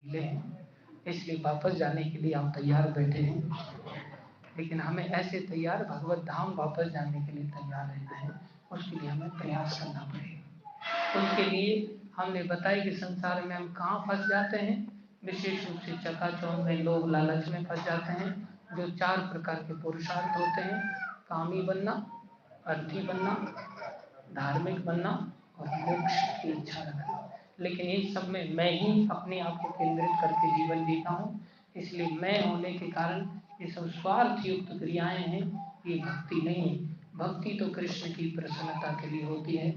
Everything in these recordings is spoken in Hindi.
मिले हैं, इसलिए वापस जाने के लिए आप तैयार बैठे हैं। लेकिन हमें ऐसे तैयार भगवत धाम वापस जाने के लिए तैयार रहना है, उसके लिए हमें प्रयास करना पड़ेगा। उसके लिए हमने बताया कि संसार में हम कहाँ फंस जाते हैं, विशेष रूप से चकाचौंध में, लोग लालच में फंस जाते हैं। जो 4 प्रकार के पुरुषार्थ होते हैं, कामी बनना, अर्थी बनना, धार्मिक बनना और मोक्ष की इच्छा रखना। लेकिन इन सब में मैं ही अपने आप को केंद्रित करके जीवन जीता हूँ, इसलिए मैं होने के कारण ये सब स्वार्थ युक्त क्रियाएं हैं, ये भक्ति नहीं है। भक्ति तो कृष्ण की प्रसन्नता के लिए होती है,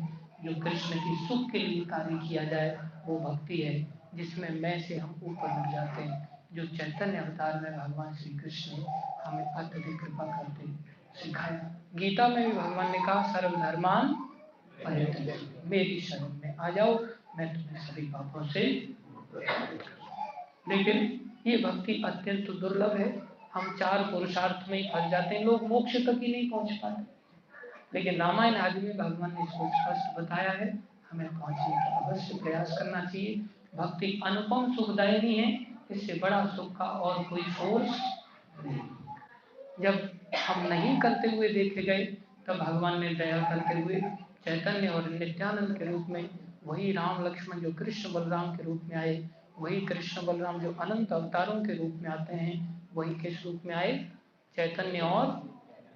जो कृष्ण की सुख के लिए कार्य किया जाए वो भक्ति है, जिसमें मैं से हम ऊपर उठ जाते हैं। जो चैतन्य अवतार में भगवान श्री कृष्ण ने हमें अत्यधिक कृपा करते सिखाया। गीता में भी भगवान ने कहा सर्वधर्मान परित्यज्य, मेरी शरण में आ जाओ, मैं तुम्हें सभी पापों से। लेकिन ये भक्ति अत्यंत दुर्लभ है। हम 4 पुरुषार्थ में ही फंस जाते हैं, लोग मोक्ष तक ही नहीं पहुंच पाते। लेकिन रामायण आदि में भगवान ने इसको स्पष्ट बताया है, हमें पहुंचने का अवश्य प्रयास करना चाहिए। भक्ति अनुपम सुखदायिनी है, इससे बड़ा सुख का और कोई सोर्स नहीं। जब हम नहीं करते हुए देखे गए, तब भगवान ने दया करते हुए चैतन्य और नित्यानंद के रूप में, वही राम लक्ष्मण जो कृष्ण बलराम के रूप में आए, वही कृष्ण बलराम जो अनंत अवतारों के रूप में आते हैं, वही किस रूप में आए, चैतन्य और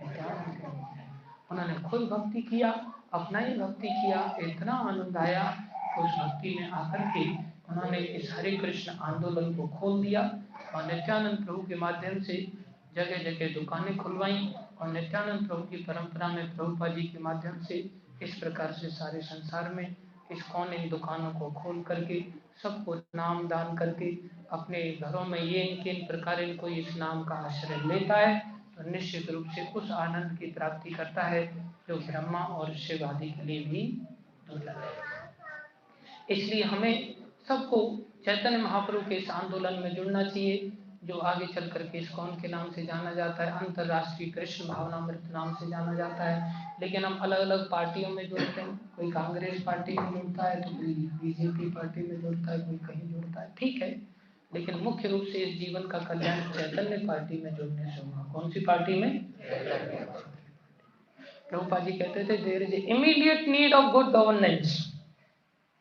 नित्यानंद के रूप में। उन्होंने खुद भक्ति किया, अपना ही भक्ति किया, इतना आनंद आया, उस भक्ति में आकर के उन्होंने इस हरे कृष्ण आंदोलन को खोल दिया और नित्यानंद प्रभु के माध्यम से जगह जगह दुकानें खुलवाई। और नित्यानंद प्रभु की परंपरा में प्रभुपाद जी के माध्यम से इस प्रकार से सारे संसार में इस्कॉन इन दुकानों को खोल करके सबको नाम दान करके अपने घरों में ये किन प्रकार इनको इस नाम का आश्रय लेता है, तो निश्चित रूप से उस आनंद की प्राप्ति करता है जो ब्रह्मा और शिव आदि के लिए भी दुर्लभ है। इसलिए हमें सबको चैतन्य महाप्रभु के इस आंदोलन में जुड़ना चाहिए, जो आगे चल करके इस्कॉन के नाम से जाना जाता है, अंतर्राष्ट्रीय कृष्ण भावनामृत नाम से जाना जाता है। लेकिन हम अलग अलग पार्टियों में जुड़ते हैं, कोई कांग्रेस पार्टी में जुड़ता है, तो कोई बीजेपी पार्टी में जुड़ता है, कोई कहीं जुड़ता है, ठीक है। लेकिन मुख्य रूप से इस जीवन का कल्याण चैतन्य पार्टी में जुड़ने से होगा। कौन सी पार्टी में? प्रभुपाद जी कहते थे, there is immediate need of good governance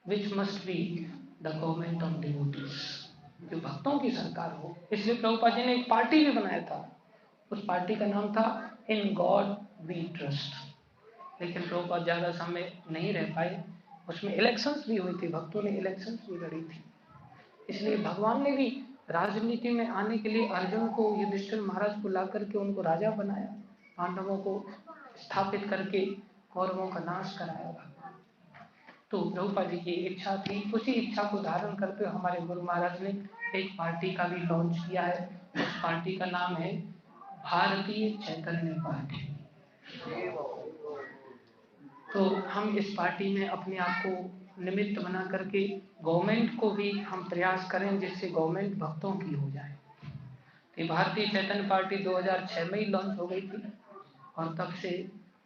which must be the government of devotees, जो भक्तों की सरकार हो। इसलिए प्रभुपाद जी ने एक पार्टी भी बनाया था, उस पार्टी का नाम था इन गॉड वी ट्रस्ट। लेकिन प्रभुपाद ज्यादा समय नहीं रह पाए, उसमें इलेक्शंस भी हुई थी, भक्तों ने इलेक्शंस भी लड़ी थी। इसलिए भगवान ने भी राजनीति में आने के लिए अर्जुन को, युधिष्ठिर महाराज को ला करके उनको राजा बनाया, पांडवों को स्थापित करके कौरवों का नाश कराया भगवान। तो प्रभुपाद जी की इच्छा थी, उसी इच्छा को धारण करते हुए हमारे गुरु महाराज ने एक पार्टी का भी लॉन्च किया है। उस पार्टी का नाम है भारतीय चैतन्य पार्टी। तो हम इस पार्टी में अपने आप को निमित्त बना करके गवर्नमेंट को भी हम प्रयास करें, जिससे गवर्नमेंट भक्तों की हो जाए। तो भारतीय चैतन्य पार्टी 2006 में ही लॉन्च हो गई थी और तब से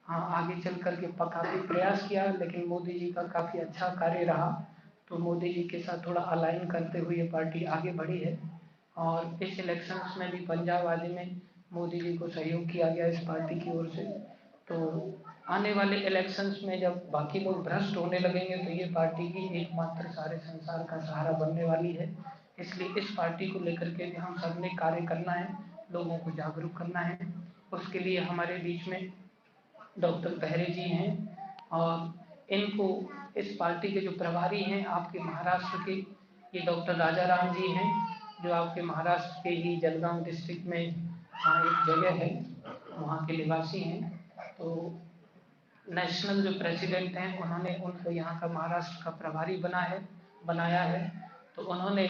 हाँ आगे चल करके काफ़ी प्रयास किया, लेकिन मोदी जी का काफ़ी अच्छा कार्य रहा, तो मोदी जी के साथ थोड़ा अलाइन करते हुए ये पार्टी आगे बढ़ी है। और इस इलेक्शंस में भी पंजाब आदि में मोदी जी को सहयोग किया गया इस पार्टी की ओर से। तो आने वाले इलेक्शंस में जब बाकी लोग भ्रष्ट होने लगेंगे, तो ये पार्टी ही एकमात्र सारे संसार का सहारा बनने वाली है। इसलिए इस पार्टी को लेकर के भी हम सब ने कार्य करना है, लोगों को जागरूक करना है। उसके लिए हमारे बीच में डॉक्टर बहरे जी हैं, और इनको इस पार्टी के जो प्रभारी हैं आपके महाराष्ट्र के, ये डॉक्टर राजा राम जी हैं, जो आपके महाराष्ट्र के ही जलगांव डिस्ट्रिक्ट में एक जगह है, वहाँ के निवासी हैं। तो नेशनल जो प्रेसिडेंट हैं, उन्होंने उनको यहाँ का महाराष्ट्र का प्रभारी बनाया है। तो उन्होंने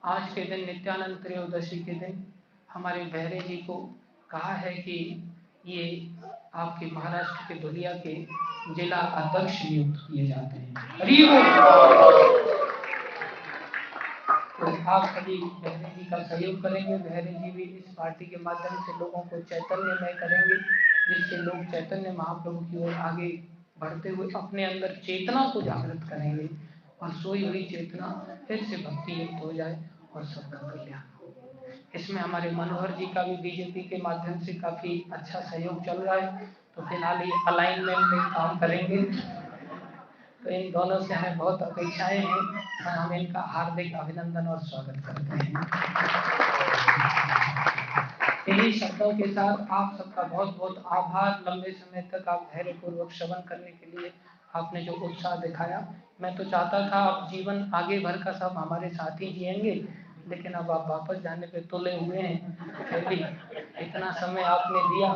आज के दिन नित्यानंद त्रयोदशी के दिन हमारे बहरे जी को कहा है कि ये आपके महाराष्ट्र के धुलिया के जिला अध्यक्ष नियुक्त किए जाते हैं। तो आप सभी बहरे जी का सहयोग करेंगे, बहरे जी भी इस पार्टी के माध्यम से लोगों को चैतन्यमय करेंगे, जिससे लोग चैतन्य महाप्रभु की ओर आगे बढ़ते हुए अपने अंदर चेतना को जागृत करेंगे और सोई हुई चेतना फिर से भक्ति युक्त हो जाए और सबका कल्याण हो। इसमें हमारे मनोहर जी का भी बीजेपी के माध्यम से काफ़ी अच्छा सहयोग चल रहा है, तो फिलहाल ये अलाइनमेंट में काम करेंगे। तो इन दोनों से हमें बहुत अपेक्षाएं हैं और हम इनका हार्दिक अभिनंदन और स्वागत करते हैं। इन्हीं शब्दों के साथ आप सबका बहुत बहुत आभार। लंबे समय तक आप धैर्यपूर्वक श्रवण करने के लिए आपने जो उत्साह दिखाया, मैं तो चाहता था आप जीवन आगे भर का सब हमारे साथ ही जिएंगे, लेकिन अब आप वापस जाने पे तुले हुए हैं। फिर भी इतना समय आपने दिया,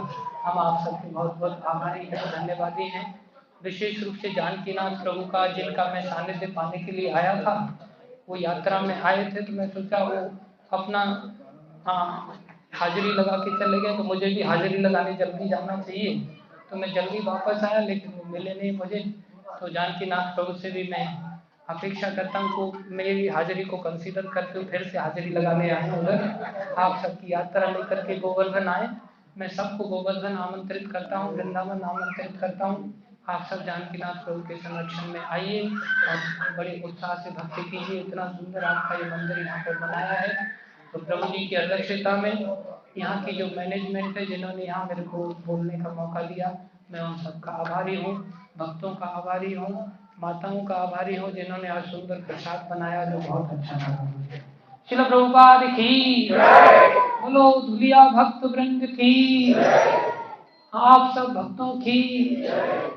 हम आप सबके बहुत बहुत आभारी हैं, धन्यवादी हैं। विशेष रूप से जानकीनाथ प्रभु का, जिनका मैं सानिध्य पाने के लिए आया था, वो यात्रा में आए थे, तो मैं सोचा वो अपना हाजिरी लगा के चले गए, तो मुझे भी हाजिरी लगाने जल्दी जाना चाहिए। तो मैं जल्दी वापस आया, लेकिन वो मिले नहीं मुझे। तो जानकीनाथ प्रभु से भी मैं अपेक्षा करता हूँ कि मेरी हाजिरी को कंसीडर करके फिर से हाजिरी लगाने आए उधर, आप सबकी यात्रा लेकर के गोवर्धन आए। मैं सबको गोवर्धन आमंत्रित करता हूँ, वृंदावन आमंत्रित करता हूँ। आप सब जानकीनाथ प्रभु के संरक्षण में आइए और बड़े उत्साह से भक्ति कीजिए। इतना सुंदर आपका ये मंदिर यहाँ पर बनाया है, तो प्रभु जी की अध्यक्षता में यहाँ की जो मैनेजमेंट है, जिन्होंने यहाँ मेरे को बोलने का मौका दिया, मैं उन सबका आभारी हूँ। भक्तों का आभारी हूँ, माताओं का आभारी हूँ, जिन्होंने आज सुंदर प्रसाद बनाया जो बहुत अच्छा लगा। श्रील प्रभुपाद की, बोलो धुलिया भक्त वृंद की, आप सब भक्तों की,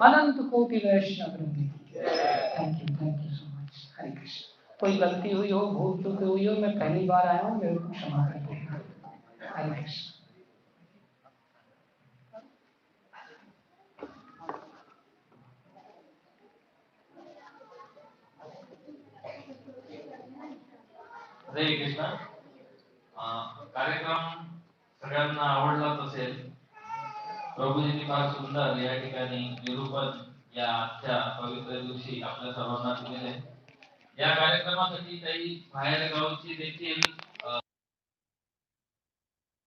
अनंत कोटि वैष्णव वृंद की। Thank you so much. Hare Krishna. कोई गलती हुई हो, भूल चूक हुई हो, मैं पहली बार आया हूँ, मेरे को क्षमा कर देना। हरे कृष्ण। हरे कृष्ण। कार्यक्रम सगळ्यांना आवडलाच असेल। प्रभूजींनी फार सुंदर या ठिकाणी निरूपण या आजच्या पवित्र दिवशी आपल्या सर्वांना दिलेले। या कार्यक्रमासाठी काही बाहेर गावची देखील